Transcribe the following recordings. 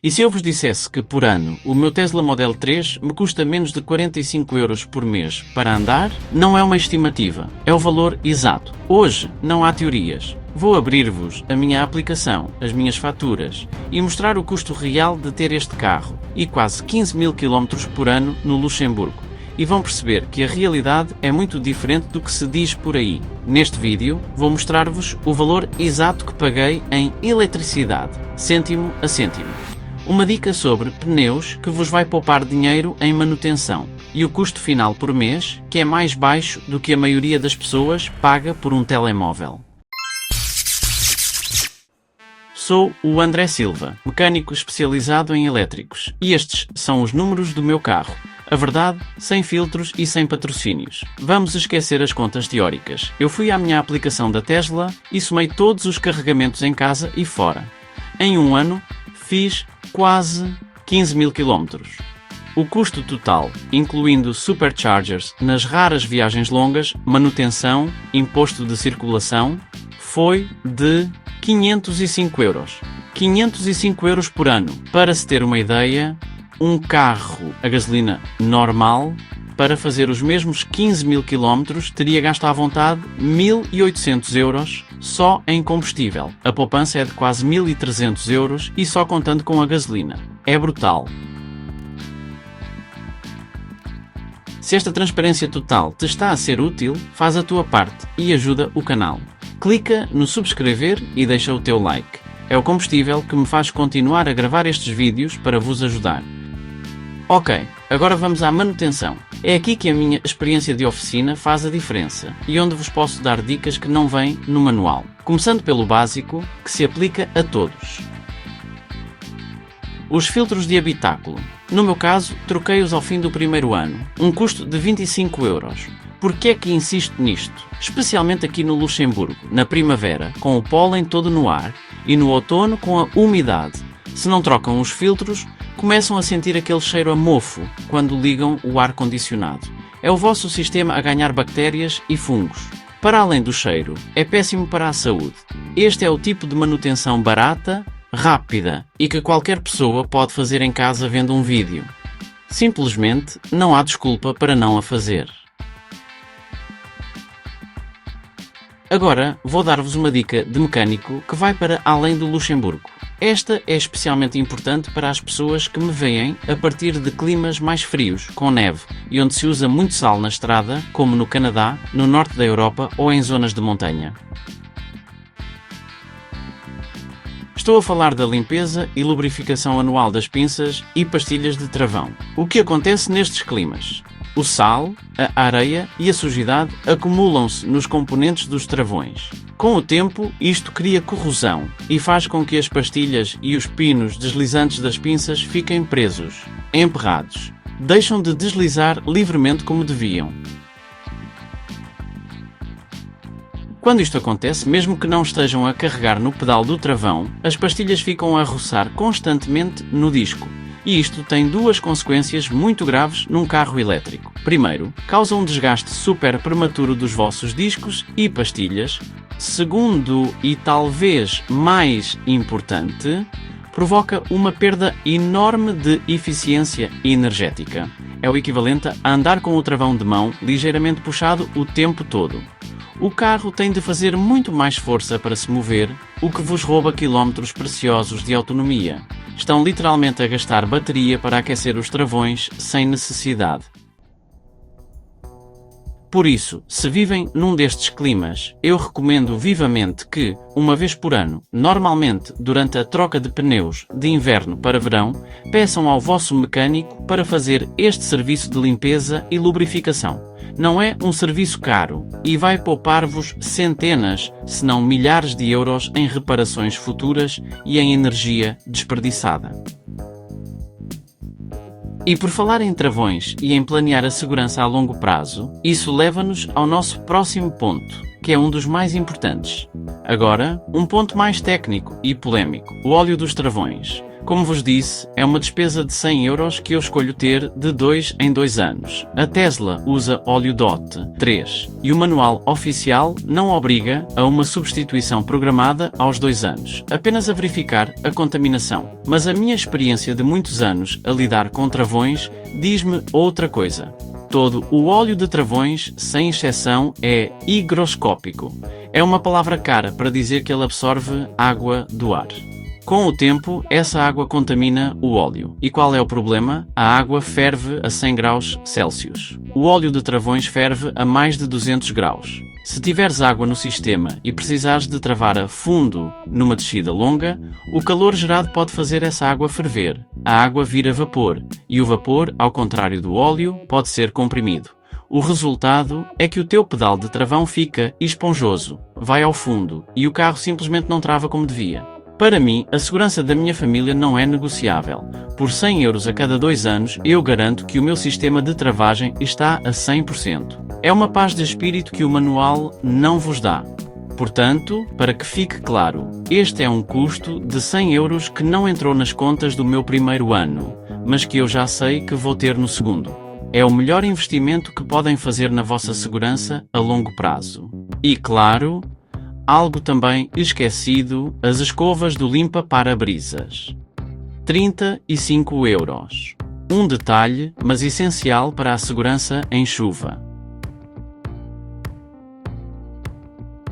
E se eu vos dissesse que por ano o meu Tesla Model 3 me custa menos de 45 € por mês para andar, não é uma estimativa, é o valor exato. Hoje não há teorias. Vou abrir-vos a minha aplicação, as minhas faturas e mostrar o custo real de ter este carro e quase 15.000 km por ano no Luxemburgo. E vão perceber que a realidade é muito diferente do que se diz por aí. Neste vídeo vou mostrar-vos o valor exato que paguei em eletricidade, cêntimo a cêntimo. Uma dica sobre pneus que vos vai poupar dinheiro em manutenção e o custo final por mês, que é mais baixo do que a maioria das pessoas paga por um telemóvel. Sou o André Silva, mecânico especializado em elétricos, e estes são os números do meu carro. A verdade, sem filtros e sem patrocínios. Vamos esquecer as contas teóricas. Eu fui à minha aplicação da Tesla e somei todos os carregamentos em casa e fora. Em um ano, fiz quase 15.000 km. O custo total, incluindo superchargers nas raras viagens longas, manutenção, imposto de circulação, foi de 505 €. 505 € por ano. Para se ter uma ideia, um carro a gasolina normal, para fazer os mesmos 15.000 km, teria gasto à vontade 1.800 € só em combustível. A poupança é de quase 1.300 € e só contando com a gasolina. É brutal. Se esta transparência total te está a ser útil, faz a tua parte e ajuda o canal. Clica no subscrever e deixa o teu like. É o combustível que me faz continuar a gravar estes vídeos para vos ajudar. Ok, agora vamos à manutenção. É aqui que a minha experiência de oficina faz a diferença e onde vos posso dar dicas que não vêm no manual. Começando pelo básico, que se aplica a todos. Os filtros de habitáculo. No meu caso, troquei-os ao fim do primeiro ano. Um custo de 25 €. Por que é que insisto nisto? Especialmente aqui no Luxemburgo, na primavera, com o pólen todo no ar, e no outono com a umidade. Se não trocam os filtros, começam a sentir aquele cheiro a mofo quando ligam o ar-condicionado. É o vosso sistema a ganhar bactérias e fungos. Para além do cheiro, é péssimo para a saúde. Este é o tipo de manutenção barata, rápida e que qualquer pessoa pode fazer em casa vendo um vídeo. Simplesmente não há desculpa para não a fazer. Agora vou dar-vos uma dica de mecânico que vai para além do Luxemburgo. Esta é especialmente importante para as pessoas que me veem a partir de climas mais frios, com neve, e onde se usa muito sal na estrada, como no Canadá, no norte da Europa ou em zonas de montanha. Estou a falar da limpeza e lubrificação anual das pinças e pastilhas de travão. O que acontece nestes climas? O sal, a areia e a sujidade acumulam-se nos componentes dos travões. Com o tempo, isto cria corrosão e faz com que as pastilhas e os pinos deslizantes das pinças fiquem presos, emperrados. Deixam de deslizar livremente como deviam. Quando isto acontece, mesmo que não estejam a carregar no pedal do travão, as pastilhas ficam a roçar constantemente no disco. E isto tem duas consequências muito graves num carro elétrico. Primeiro, causa um desgaste super prematuro dos vossos discos e pastilhas. Segundo, e talvez mais importante, provoca uma perda enorme de eficiência energética. É o equivalente a andar com o travão de mão ligeiramente puxado o tempo todo. O carro tem de fazer muito mais força para se mover, o que vos rouba quilómetros preciosos de autonomia. Estão literalmente a gastar bateria para aquecer os travões sem necessidade. Por isso, se vivem num destes climas, eu recomendo vivamente que, uma vez por ano, normalmente durante a troca de pneus de inverno para verão, peçam ao vosso mecânico para fazer este serviço de limpeza e lubrificação. Não é um serviço caro e vai poupar-vos centenas, se não milhares de euros em reparações futuras e em energia desperdiçada. E por falar em travões e em planear a segurança a longo prazo, isso leva-nos ao nosso próximo ponto, que é um dos mais importantes. Agora, um ponto mais técnico e polémico: o óleo dos travões. Como vos disse, é uma despesa de 100 euros que eu escolho ter de 2 em 2 anos. A Tesla usa óleo DOT 3 e o manual oficial não obriga a uma substituição programada aos 2 anos, apenas a verificar a contaminação. Mas a minha experiência de muitos anos a lidar com travões diz-me outra coisa. Todo o óleo de travões, sem exceção, é higroscópico. É uma palavra cara para dizer que ele absorve água do ar. Com o tempo, essa água contamina o óleo. E qual é o problema? A água ferve a 100 graus Celsius. O óleo de travões ferve a mais de 200 graus. Se tiveres água no sistema e precisares de travar a fundo numa descida longa, o calor gerado pode fazer essa água ferver. A água vira vapor, e o vapor, ao contrário do óleo, pode ser comprimido. O resultado é que o teu pedal de travão fica esponjoso, vai ao fundo, e o carro simplesmente não trava como devia. Para mim, a segurança da minha família não é negociável. Por 100 euros a cada 2 anos, eu garanto que o meu sistema de travagem está a 100%. É uma paz de espírito que o manual não vos dá. Portanto, para que fique claro, este é um custo de 100 euros que não entrou nas contas do meu primeiro ano, mas que eu já sei que vou ter no segundo. É o melhor investimento que podem fazer na vossa segurança a longo prazo. E claro, algo também esquecido, as escovas do limpa-para-brisas. 35 euros. Um detalhe, mas essencial para a segurança em chuva.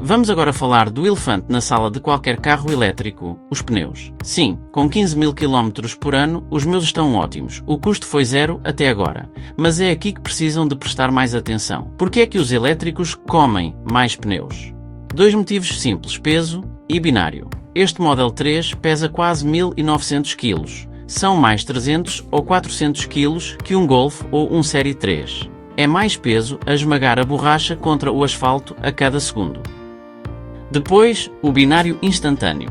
Vamos agora falar do elefante na sala de qualquer carro elétrico, os pneus. Sim, com 15.000 km por ano, os meus estão ótimos. O custo foi zero até agora. Mas é aqui que precisam de prestar mais atenção. Porque é que os elétricos comem mais pneus? 2 motivos simples, peso e binário. Este Model 3 pesa quase 1.900 kg. São mais 300 ou 400 kg que um Golf ou um Série 3. É mais peso a esmagar a borracha contra o asfalto a cada segundo. Depois, o binário instantâneo.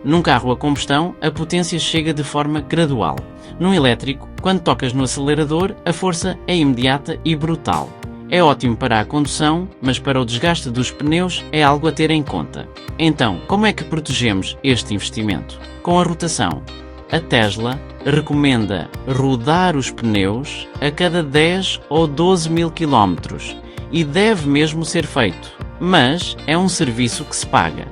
Num carro a combustão, a potência chega de forma gradual. Num elétrico, quando tocas no acelerador, a força é imediata e brutal. É ótimo para a condução, mas para o desgaste dos pneus é algo a ter em conta. Então, como é que protegemos este investimento? Com a rotação. A Tesla recomenda rodar os pneus a cada 10 ou 12 mil quilómetros e deve mesmo ser feito, mas é um serviço que se paga.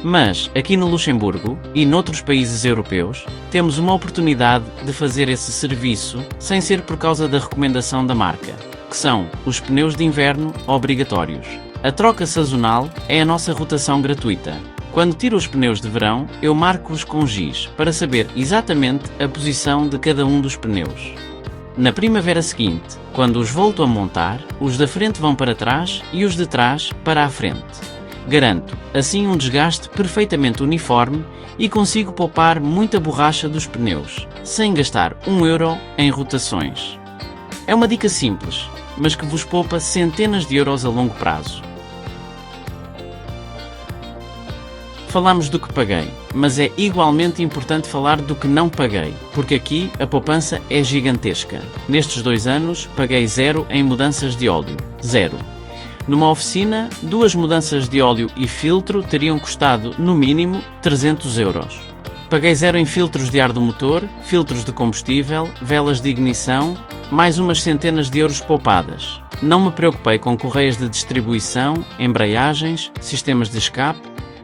Mas aqui no Luxemburgo e noutros países europeus temos uma oportunidade de fazer esse serviço sem ser por causa da recomendação da marca, que são os pneus de inverno obrigatórios. A troca sazonal é a nossa rotação gratuita. Quando tiro os pneus de verão, eu marco-os com giz para saber exatamente a posição de cada um dos pneus. Na primavera seguinte, quando os volto a montar, os da frente vão para trás e os de trás para a frente. Garanto, assim, um desgaste perfeitamente uniforme e consigo poupar muita borracha dos pneus, sem gastar 1 euro em rotações. É uma dica simples, mas que vos poupa centenas de euros a longo prazo. Falamos do que paguei, mas é igualmente importante falar do que não paguei, porque aqui a poupança é gigantesca. Nestes 2 anos, paguei 0 em mudanças de óleo. 0. Numa oficina, 2 mudanças de óleo e filtro teriam custado, no mínimo, 300 euros. Paguei 0 em filtros de ar do motor, filtros de combustível, velas de ignição, mais umas centenas de euros poupadas. Não me preocupei com correias de distribuição, embreagens, sistemas de escape,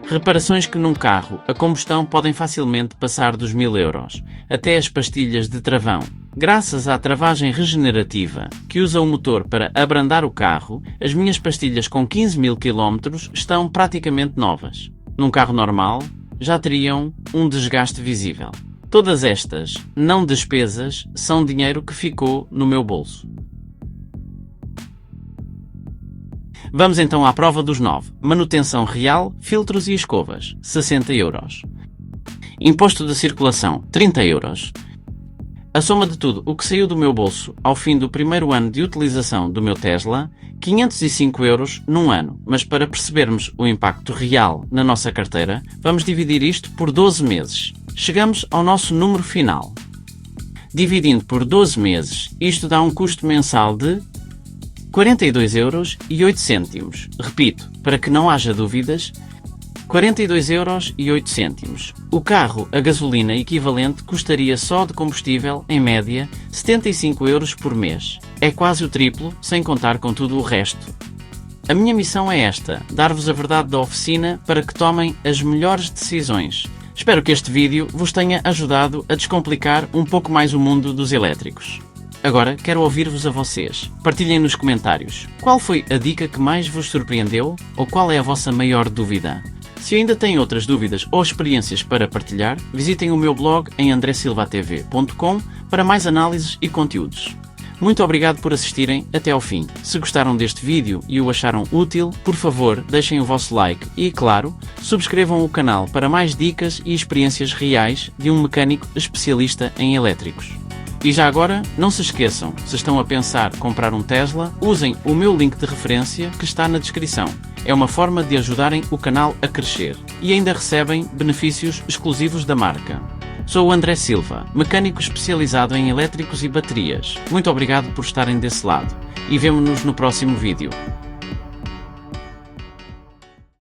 reparações que num carro a combustão podem facilmente passar dos 1.000 euros, até as pastilhas de travão. Graças à travagem regenerativa, que usa o motor para abrandar o carro, as minhas pastilhas com 15.000 km estão praticamente novas. Num carro normal, já teriam um desgaste visível. Todas estas não despesas são dinheiro que ficou no meu bolso. Vamos então à prova dos 9. Manutenção real, filtros e escovas, 60 euros. Imposto de circulação, 30 euros. A soma de tudo o que saiu do meu bolso ao fim do primeiro ano de utilização do meu Tesla, 505 euros num ano. Mas para percebermos o impacto real na nossa carteira, vamos dividir isto por 12 meses. Chegamos ao nosso número final. Dividindo por 12 meses, isto dá um custo mensal de 42,08 euros. Repito, para que não haja dúvidas, 42,08€. O carro a gasolina equivalente custaria só de combustível, em média, 75€ por mês. É quase o triplo, sem contar com tudo o resto. A minha missão é esta, dar-vos a verdade da oficina para que tomem as melhores decisões. Espero que este vídeo vos tenha ajudado a descomplicar um pouco mais o mundo dos elétricos. Agora, quero ouvir-vos a vocês. Partilhem nos comentários. Qual foi a dica que mais vos surpreendeu ou qual é a vossa maior dúvida? Se ainda têm outras dúvidas ou experiências para partilhar, visitem o meu blog em andresilvatv.com para mais análises e conteúdos. Muito obrigado por assistirem até ao fim. Se gostaram deste vídeo e o acharam útil, por favor, deixem o vosso like e, claro, subscrevam o canal para mais dicas e experiências reais de um mecânico especialista em elétricos. E já agora, não se esqueçam, se estão a pensar comprar um Tesla, usem o meu link de referência que está na descrição. É uma forma de ajudarem o canal a crescer e ainda recebem benefícios exclusivos da marca. Sou o André Silva, mecânico especializado em elétricos e baterias. Muito obrigado por estarem desse lado e vemo-nos no próximo vídeo.